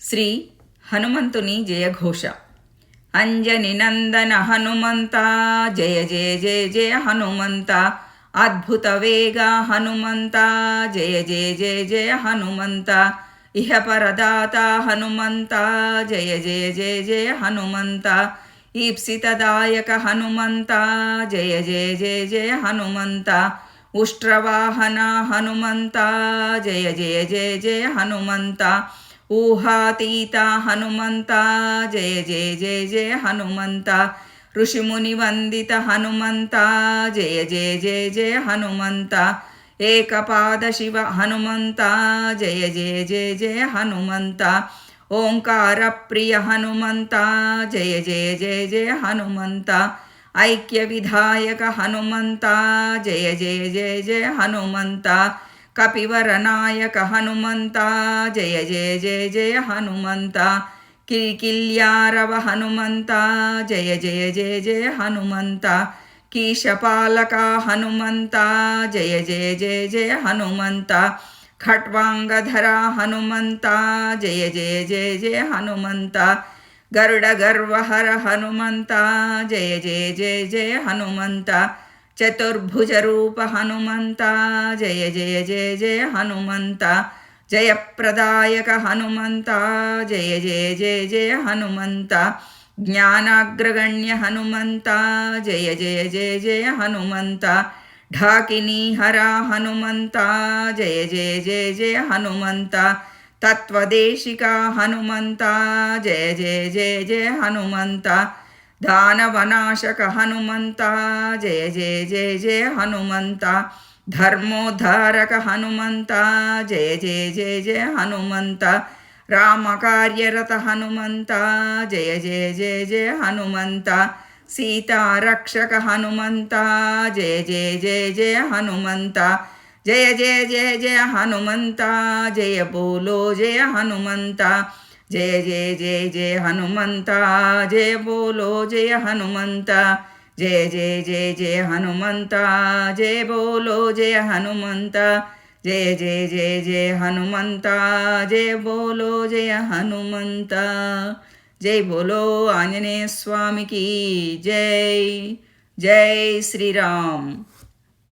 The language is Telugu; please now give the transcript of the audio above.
శ్రీ హనుమంతుని జయఘోష. అంజని నందన హనుమంత, జయ జయ జయ జయ హనుమంత. అద్భుత వేగ హనుమంత, జయ జయ జయ జయ హనుమంత. ఇహ పరదాత హనుమంత, జయ జయ జయ జయ హనుమంత. ఈప్సితదాయక హనుమంత, జయ జయ జయ జయ హనుమంత. ఉష్ట్రవాహన హనుమంత, జయ జయ జయ జయ హనుమంత. ఊహాతీత హనుమంత, జయ జయ జయ జయ హనుమంత. ఋషిముని వందిత హనుమంత, జయ జయ జయ జయ హనుమంత. ఏకపాద శివ హనుమంత, జయ జయ జయ జయ హనుమంత. ఓంకార ప్రియ హనుమంత, జయ జయ జయ జయ హనుమంత. ఐక్య విధాయక హనుమంత, జయ జయ జయ జయ హనుమంత. కపివరనాయక హనుమంత, జయ జయ జయ జయ హనుమంత. కిల్కిల్యారవ హనుమంత, జయ జయ జయ జయ హనుమంత. కీశపాలక హనుమంత, జయ జయ జయ జయ హనుమంత. ఖట్వాంగధర హనుమంత, జయ జయ జయ జయ హనుమంత. గరుడ గర్వహర హనుమంత, జయ జయ జయ జయ హనుమంత. చతుర్భుజ రూప హనుమంత, జయ జయ జయ జయ హనుమంత. జయప్రదాయక హనుమంత, జయ జయ జయ జయ హనుమంత. జ్ఞానాగ్రగణ్య హనుమంత, జయ జయ జయ జయ హనుమంత. ఢాకినీ హర హనుమంత, జయ జయ జయ జయ హనుమంత. తత్వదేశిక హనుమంత, జయ జయ జయ జయ హనుమంత. దానవనాశక హనుమంత, జయ జయ జయ జయ హనుమంత. ధర్మోద్ధారక హనుమంత, జయ జయ జయ జయ హనుమంత. రామకార్యరత హనుమంత, జయ జయ జయ జయ హనుమంత. సీతారక్షక హనుమంత, జయ జయ జయ జయ హనుమంత. జయ జయ జయ జయ హనుమంత, జయ బోలో జయ హనుమంత. జయ జయ జయ జయ హనుమంత, జయ బోలో జయ హనుమంత. జయ జయ జయ జయ హనుమంత, జయ బోలో జయ హనుమంత. జయ జయ జయ జయ హనుమంత, జయ బోలో జయ హనుమంత. జై బోలో ఆంజనేయ స్వామికి జై. జై శ్రీరామ్.